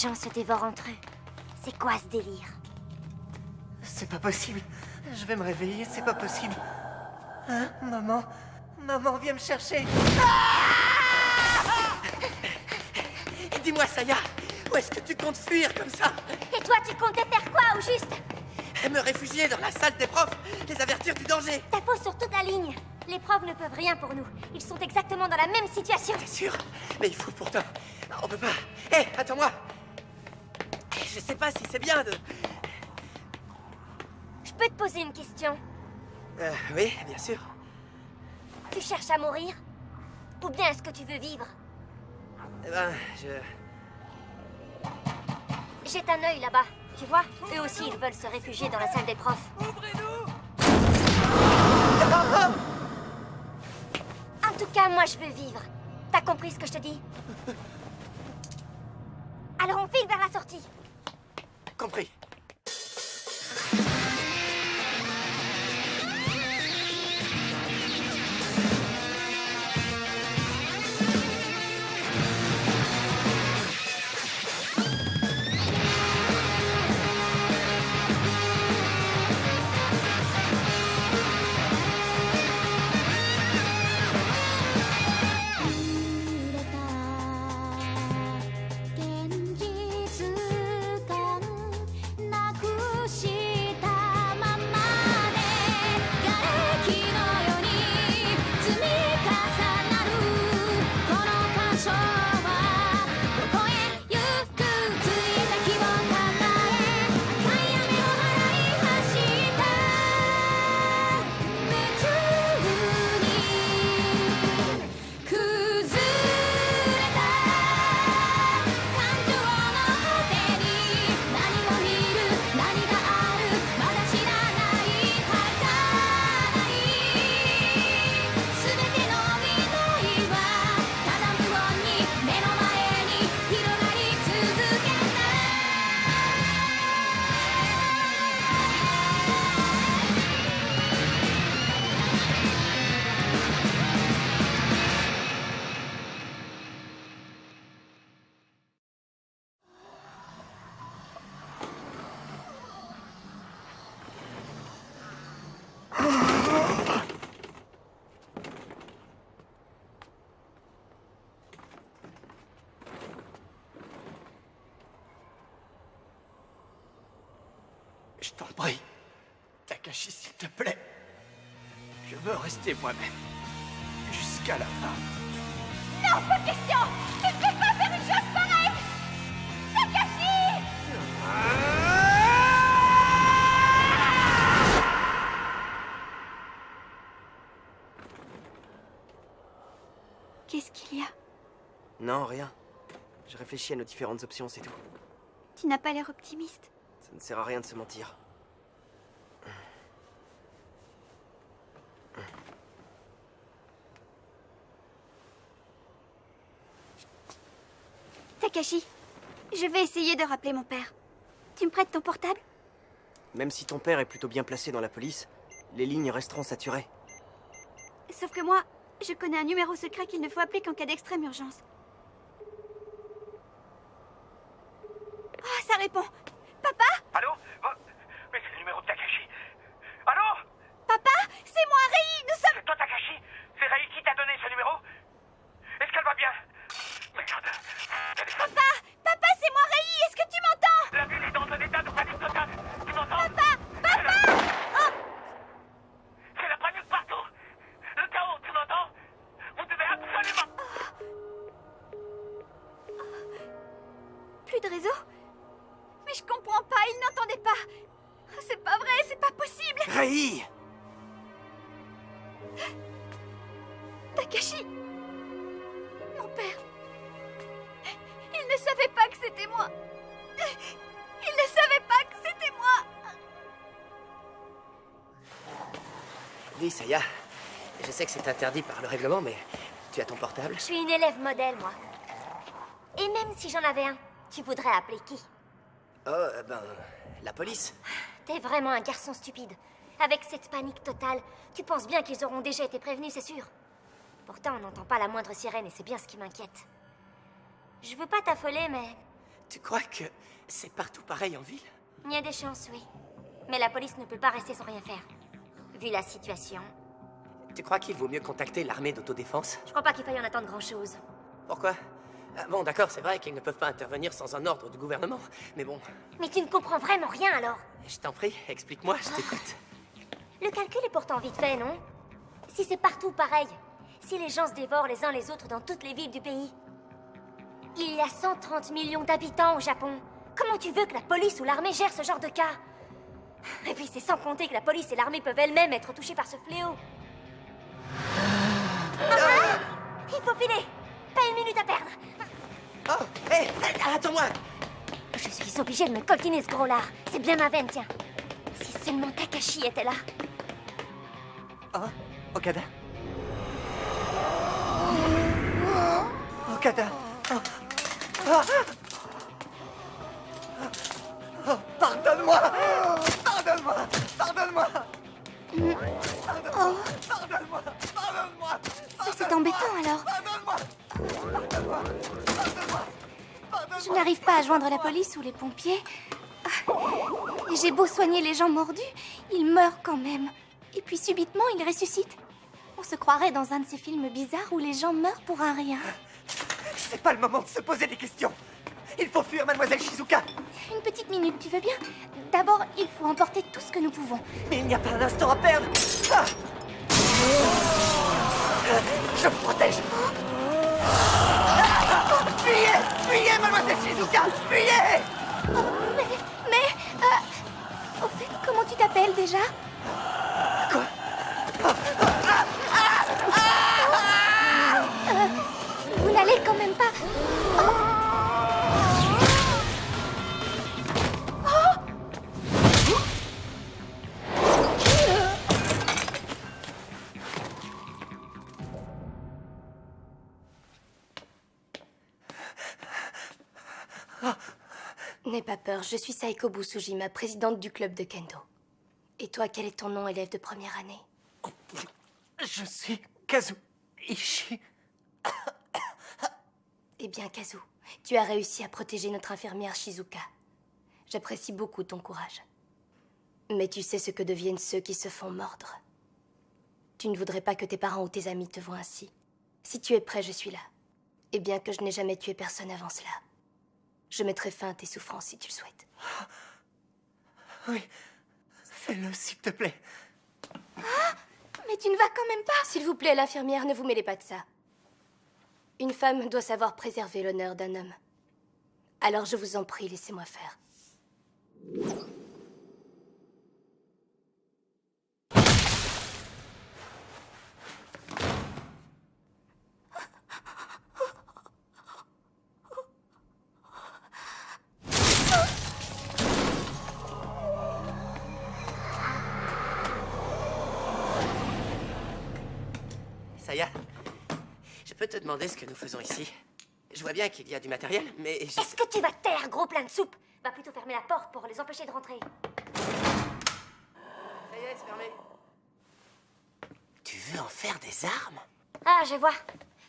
gens se dévorent entre eux. C'est quoi ce délire? C'est pas possible. Je vais me réveiller, c'est pas possible. Hein, maman? Maman, viens me chercher. Dis-moi, Saya, où est-ce que tu comptes fuir comme ça? Et toi, tu comptais faire quoi, au juste? Me réfugier dans la salle des profs, les avertir du danger. T'as faux sur toute la ligne. Les profs ne peuvent rien pour nous. Ils sont exactement dans la même situation. T'es sûr? Mais il faut pourtant... On peut pas... Hé, attends-moi. Je sais pas si c'est bien de... Je peux te poser une question? Oui, bien sûr. Tu cherches à mourir? Ou bien est-ce que tu veux vivre? Eh ben, Jette un œil là-bas. Tu vois? Eux aussi, ils veulent se réfugier dans la salle des profs. Ouvrez-nous! En tout cas, moi, je veux vivre. T'as compris ce que je te dis? Alors on file vers la sortie. Compris. Je t'en prie. Takashi, s'il te plaît. Je veux rester moi-même. Jusqu'à la fin. Non, pas de question! Tu ne peux pas faire une chose pareille! Takashi! Qu'est-ce qu'il y a? Non, rien. Je réfléchis à nos différentes options, c'est tout. Tu n'as pas l'air optimiste. Ça ne sert à rien de se mentir. Takashi, je vais essayer de rappeler mon père. Tu me prêtes ton portable? Même si ton père est plutôt bien placé dans la police, les lignes resteront saturées. Sauf que moi, je connais un numéro secret qu'il ne faut appeler qu'en cas d'extrême urgence. Ah, ça répond. Papa? Allô? Mais c'est le numéro de Takashi. Allô? Papa? C'est moi, Rei! Nous sommes... C'est toi, Takashi? C'est Rei qui t'a donné ce numéro? Est-ce qu'elle va bien? Merde. Papa! Papa, c'est moi, Rei! Est-ce que tu m'entends? La ville est dans un état de panique totale. Tu m'entends? Papa! Papa! Oh! C'est la panique partout. Le chaos, tu m'entends? Vous devez absolument... Plus de réseau? Mais je comprends pas, il n'entendait pas. C'est pas vrai, c'est pas possible. Rei! Takashi! Mon père... Il ne savait pas que c'était moi. Il ne savait pas que c'était moi. Oui, Saya. Je sais que c'est interdit par le règlement, mais tu as ton portable? Je suis une élève modèle, moi. Et même si j'en avais un, tu voudrais appeler qui? Oh, la police. T'es vraiment un garçon stupide. Avec cette panique totale, tu penses bien qu'ils auront déjà été prévenus, c'est sûr. Pourtant, on n'entend pas la moindre sirène et c'est bien ce qui m'inquiète. Je veux pas t'affoler, mais... Tu crois que c'est partout pareil en ville? Il y a des chances, oui. Mais la police ne peut pas rester sans rien faire. Vu la situation, Tu crois qu'il vaut mieux contacter l'armée d'autodéfense? je crois pas qu'il faille en attendre grand-chose. Pourquoi? Ah, bon, d'accord, c'est vrai qu'ils ne peuvent pas intervenir sans un ordre du gouvernement. Mais bon, Mais tu ne comprends vraiment rien, alors. je t'en prie, explique-moi, je t'écoute. Le calcul est pourtant vite fait, non? Si c'est partout pareil, si les gens se dévorent les uns les autres dans toutes les villes du pays. Il y a 130 millions d'habitants au Japon. Comment tu veux que la police ou l'armée gère ce genre de cas? Et puis c'est sans compter que la police et l'armée peuvent elles-mêmes être touchées par ce fléau. Ah, il faut filer. Pas une minute à perdre. Oh, hé, attends-moi! Je suis obligée de me coltiner ce gros lard. C'est bien ma veine, tiens. Si seulement Takashi était là. Oh, Okada? Okada! Oh, oh, oh, pardonne-moi! Pardonne-moi! Pardonne-moi! Oh, Pardonne-moi! Pardonne-moi! ça c'est embêtant alors. Pardonne-moi! Pardonne-moi! Pardonne-moi! Je n'arrive pas à joindre la police ou les pompiers. Ah, et j'ai beau soigner les gens mordus, ils meurent quand même. Et puis subitement, ils ressuscitent. On se croirait dans un de ces films bizarres où les gens meurent pour un rien. C'est pas le moment de se poser des questions! Il faut fuir, mademoiselle Shizuka! Une petite minute, tu veux bien? D'abord, il faut emporter tout ce que nous pouvons. Mais il n'y a pas un instant à perdre! Ah! Je vous protège! Ah! Fuyez! Fuyez, mademoiselle Shizuka! Fuyez! Au fait, comment tu t'appelles déjà? Quoi? Vous n'allez quand même pas... N'aie pas peur, je suis Saeko Busujima, présidente du club de Kendo. Et toi, quel est ton nom, élève de première année? Je suis Kazuichi. Eh bien, Kazu, tu as réussi à protéger notre infirmière Shizuka. J'apprécie beaucoup ton courage. Mais tu sais ce que deviennent ceux qui se font mordre. Tu ne voudrais pas que tes parents ou tes amis te voient ainsi. Si tu es prêt, je suis là. Et bien que je n'ai jamais tué personne avant cela, je mettrai fin à tes souffrances si tu le souhaites. Oui, fais-le, s'il te plaît. Mais tu ne vas quand même pas... S'il vous plaît, l'infirmière, ne vous mêlez pas de ça. Une femme doit savoir préserver l'honneur d'un homme. Alors je vous en prie, laissez-moi faire. Saya, je peux te demander ce que nous faisons ici? Je vois bien qu'il y a du matériel, mais j'ai... Est-ce que tu vas te taire, gros plein de soupe? Va plutôt fermer la porte pour les empêcher de rentrer. Ça y est, c'est fermé. Tu veux en faire des armes? Ah, je vois.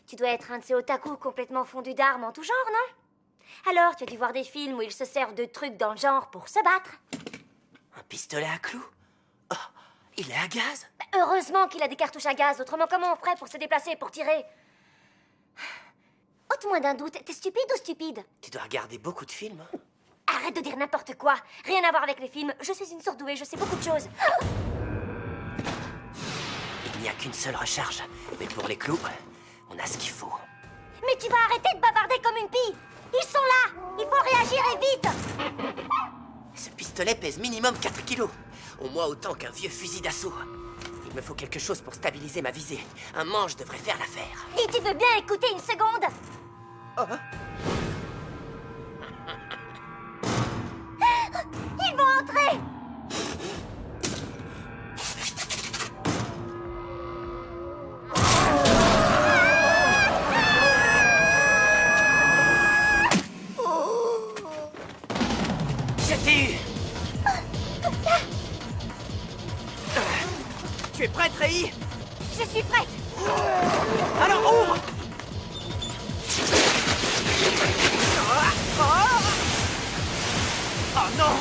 Tu dois être un de ces otaku complètement fondus d'armes en tout genre, non? Alors, tu as dû voir des films où ils se servent de trucs dans le genre pour se battre. Un pistolet à clous? Oh, il est à gaz? Bah, heureusement qu'il a des cartouches à gaz, autrement comment on ferait pour se déplacer et pour tirer? Ôte-moi d'un doute, t'es stupide ou stupide? Tu dois regarder beaucoup de films, hein? Arrête de dire n'importe quoi. Rien à voir avec les films. Je suis une surdouée, je sais beaucoup de choses. Il n'y a qu'une seule recharge. Mais pour les clous, on a ce qu'il faut. Mais tu vas arrêter de bavarder comme une pie. Ils sont là. Il faut réagir et vite. Ce pistolet pèse minimum 4 kilos. Au moins autant qu'un vieux fusil d'assaut. Il me faut quelque chose pour stabiliser ma visée. Un manche devrait faire l'affaire. Et tu veux bien écouter une seconde? Ils vont entrer. Je t'ai eu! Tu es prête, Rei? Je suis prête. Alors ouvre! Oh non!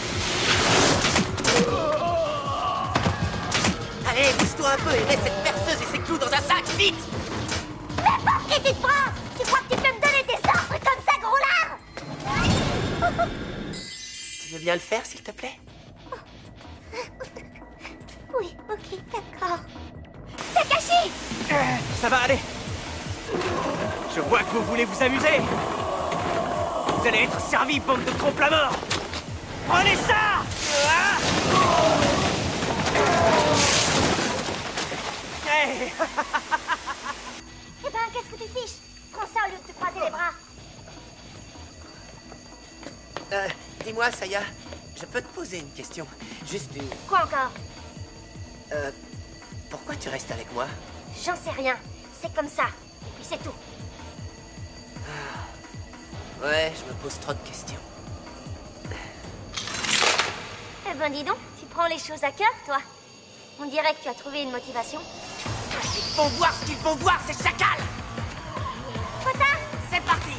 Allez, bouge-toi un peu et mets cette perceuse et ses clous dans un sac, vite! Mais pour qui tu te prends? Tu crois que tu peux me donner des ordres comme ça, gros lard? Tu veux bien le faire, s'il te plaît? Oui, ok, d'accord. Takashi! Ça va aller. Je vois que vous voulez vous amuser. Vous allez être servis, bande de trompe-la-mort. Prenez ça! Ah! Hey! Eh ben, qu'est-ce que tu fiches? Prends ça au lieu de te croiser les bras. Dis-moi, Saya, je peux te poser une question? Juste une... Quoi encore? Pourquoi tu restes avec moi? J'en sais rien. C'est comme ça. Et puis c'est tout. Ouais, je me pose trop de questions. Eh ben, dis donc, tu prends les choses à cœur, toi. On dirait que tu as trouvé une motivation. Ils vont voir ce qu'ils vont voir, ces chacals! Pota! C'est parti!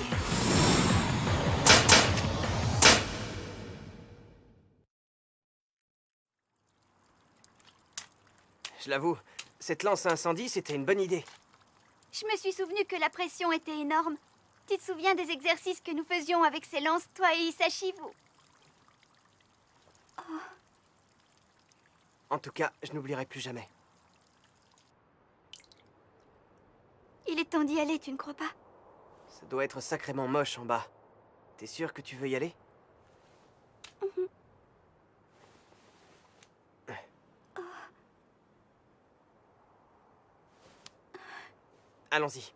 Je l'avoue, cette lance à incendie, c'était une bonne idée. Je me suis souvenu que la pression était énorme. Tu te souviens des exercices que nous faisions avec ces lances, toi et Hisashi, vous? En tout cas, je n'oublierai plus jamais. Il est temps d'y aller, tu ne crois pas? Ça doit être sacrément moche en bas. T'es sûr que tu veux y aller? Allons-y.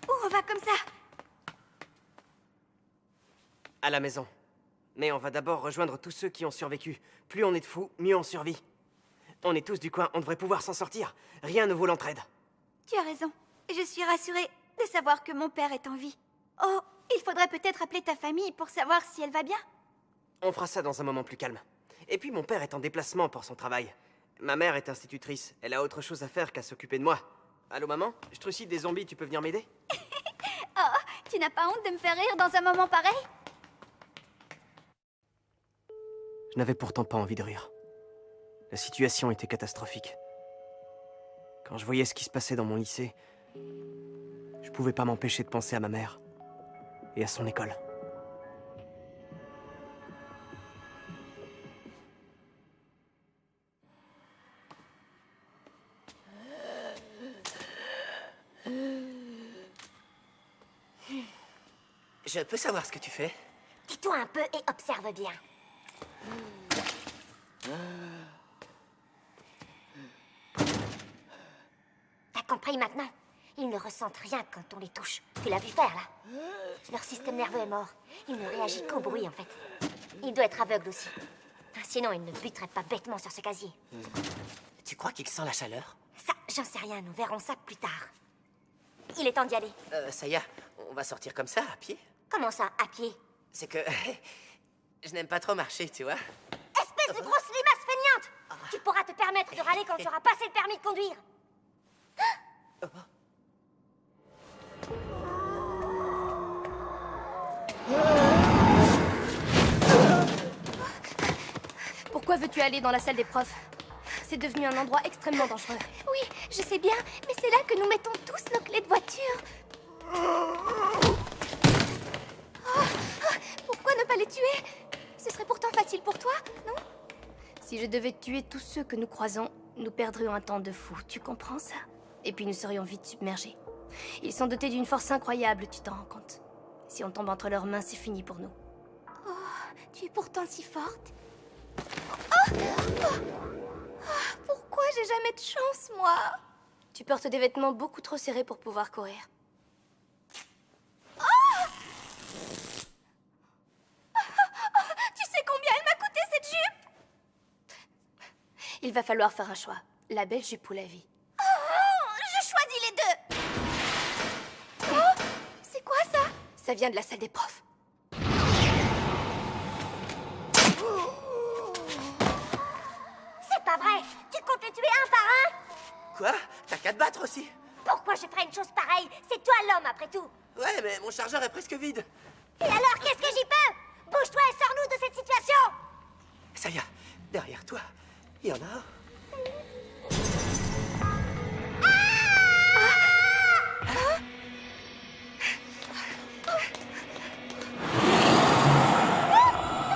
On va comme ça. À la maison. Mais on va d'abord rejoindre tous ceux qui ont survécu. Plus on est de fous, mieux on survit. On est tous du coin, on devrait pouvoir s'en sortir. Rien ne vaut l'entraide. Tu as raison. Je suis rassurée de savoir que mon père est en vie. Oh, il faudrait peut-être appeler ta famille pour savoir si elle va bien. On fera ça dans un moment plus calme. Et puis mon père est en déplacement pour son travail. Ma mère est institutrice. Elle a autre chose à faire qu'à s'occuper de moi. Allô maman? Je trucide des zombies, tu peux venir m'aider? Oh, tu n'as pas honte de me faire rire dans un moment pareil? Je n'avais pourtant pas envie de rire. La situation était catastrophique. Quand je voyais ce qui se passait dans mon lycée, je pouvais pas m'empêcher de penser à ma mère et à son école. Je peux savoir ce que tu fais? Tais-toi un peu et observe bien. T'as compris maintenant? Ils ne ressentent rien quand on les touche. Tu l'as vu faire, là? Leur système nerveux est mort. Il ne réagit qu'au bruit, en fait. Il doit être aveugle aussi. Sinon, il ne buterait pas bêtement sur ce casier. Tu crois qu'il sent la chaleur? Ça, j'en sais rien. Nous verrons ça plus tard. Il est temps d'y aller. Saya, on va sortir comme ça, à pied? Comment ça, à pied? C'est que... je n'aime pas trop marcher, tu vois? Espèce de grosse limace feignante! Tu pourras te permettre de râler quand tu auras passé le permis de conduire. Pourquoi veux-tu aller dans la salle des profs? C'est devenu un endroit extrêmement dangereux. Oui, je sais bien, mais c'est là que nous mettons tous nos clés de voiture. Pourquoi ne pas les tuer? Ce serait pourtant facile pour toi, non? Si je devais tuer tous ceux que nous croisons, nous perdrions un temps de fou, tu comprends ça? Et puis nous serions vite submergés. Ils sont dotés d'une force incroyable, tu t'en rends compte? Si on tombe entre leurs mains, c'est fini pour nous. Tu es pourtant si forte. Pourquoi j'ai jamais de chance, moi? Tu portes des vêtements beaucoup trop serrés pour pouvoir courir. Tu sais combien elle m'a coûté cette jupe? Il va falloir faire un choix. La belle jupe ou la vie. Je choisis les deux. C'est quoi ça? Ça vient de la salle des profs. aussi. Pourquoi je ferais une chose pareille? C'est toi l'homme, après tout. Ouais, mais mon chargeur est presque vide. Et alors, qu'est-ce que j'y peux? Bouge-toi et sors-nous de cette situation! Ça y est, derrière toi, il y en a un.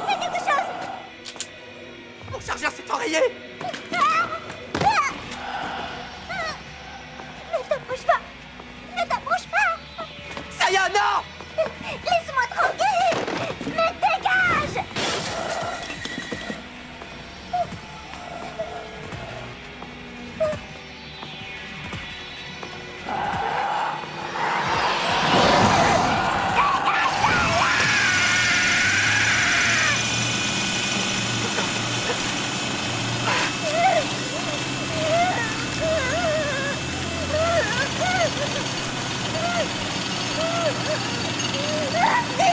Fais quelque chose! Mon chargeur s'est enrayé. Ne t'approche pas! Ne t'approche pas! Ça y est, non! Laisse-moi tranquille! Mais dégage!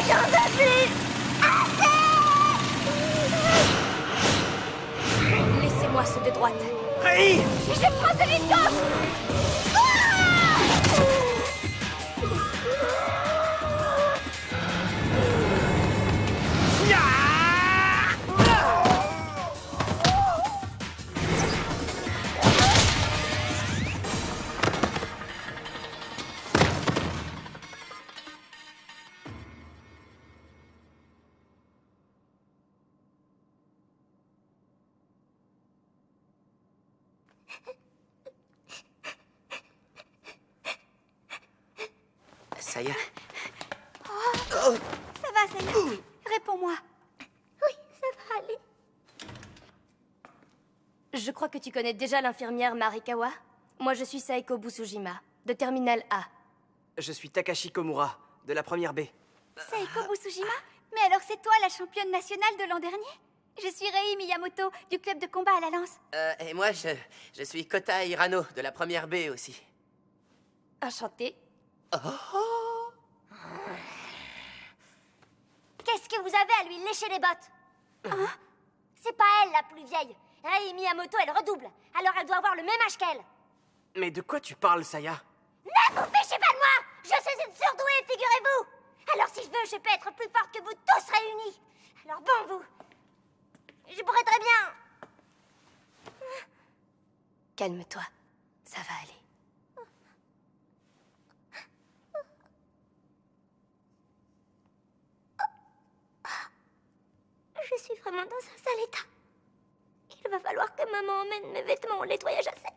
J'en peux plus! Laissez-moi ceux de droite. Rei! Je prends celui de gauche! Ça y est. Ça va, Saya? Réponds-moi. Oui, ça va aller. Je crois que tu connais déjà l'infirmière Marikawa. Moi, je suis Saeko Busujima, de Terminal A. Je suis Takashi Komura, de la première B. Saeko Busujima? Mais alors c'est toi la championne nationale de l'an dernier? Je suis Rei Miyamoto, du club de combat à la lance. Et moi, je suis Kota Hirano, de la première B aussi. Enchantée. Qu'est-ce que vous avez à lui lécher les bottes? Hein? C'est pas elle la plus vieille. Rei Miyamoto, elle redouble. Alors elle doit avoir le même âge qu'elle. Mais de quoi tu parles, Saya? Ne vous fichez pas de moi! Je suis une surdouée, figurez-vous! Alors si je veux, je peux être plus forte que vous tous réunis. Alors bon, vous... Je pourrais très bien... Calme-toi. Ça va aller. Je suis vraiment dans un sale état. Il va falloir que maman emmène mes vêtements au nettoyage à sec.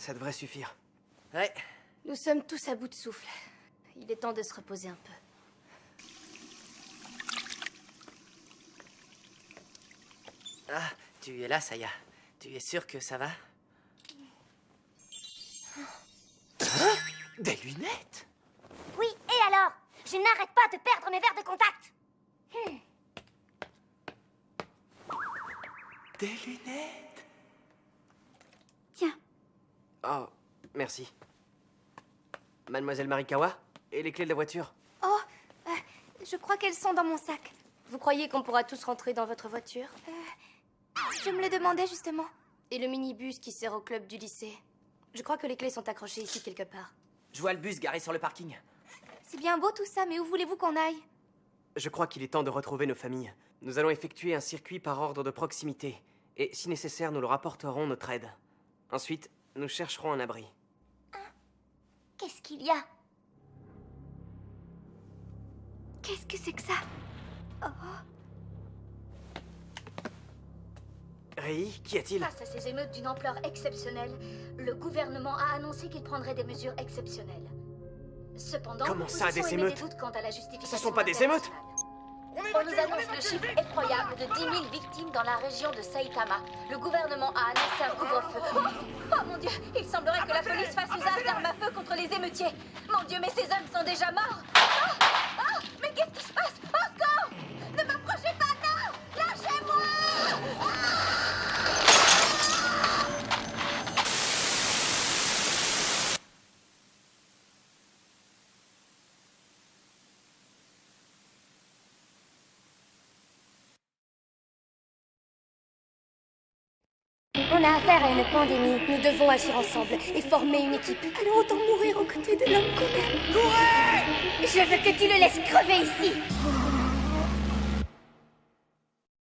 Ça devrait suffire. Ouais. Nous sommes tous à bout de souffle. Il est temps de se reposer un peu. Ah, tu es là, Saya. Tu es sûre que ça va? Hein? Des lunettes? Oui, et alors? Je n'arrête pas de perdre mes verres de contact. Des lunettes? Tiens, Oh, merci. Mademoiselle Marikawa? Et les clés de la voiture? je crois qu'elles sont dans mon sac. Vous croyez qu'on pourra tous rentrer dans votre voiture? Je me le demandais justement. Et le minibus qui sert au club du lycée? Je crois que les clés sont accrochées ici quelque part. Je vois le bus garé sur le parking. C'est bien beau tout ça, mais où voulez-vous qu'on aille? Je crois qu'il est temps de retrouver nos familles. Nous allons effectuer un circuit par ordre de proximité. Et si nécessaire, nous leur apporterons notre aide. Ensuite, nous chercherons un abri. Qu'est-ce qu'il y a? Qu'est-ce que c'est que ça? Rei, qu'y a-t-il? Face à ces émeutes d'une ampleur exceptionnelle, le gouvernement a annoncé qu'il prendrait des mesures exceptionnelles. Cependant, Comment ça, l'opposition des émet émeutes? doutes quant à la justification Ce sont pas des émeutes? internationale. On nous annonce le chiffre effroyable de 10 000 victimes dans la région de Saitama. Le gouvernement a annoncé un couvre-feu. Oh mon Dieu, il semblerait que la police fasse usage d'armes à feu contre les émeutiers. Mon Dieu, mais ces hommes sont déjà morts. Mais qu'est-ce qui se passe? Au secours! Ne m'approchez pas, non! Lâchez-moi! On a affaire à une pandémie. Nous devons agir ensemble et former une équipe. Alors autant mourir aux côtés de l'homme qu'on aime. Je veux que tu le laisses crever ici.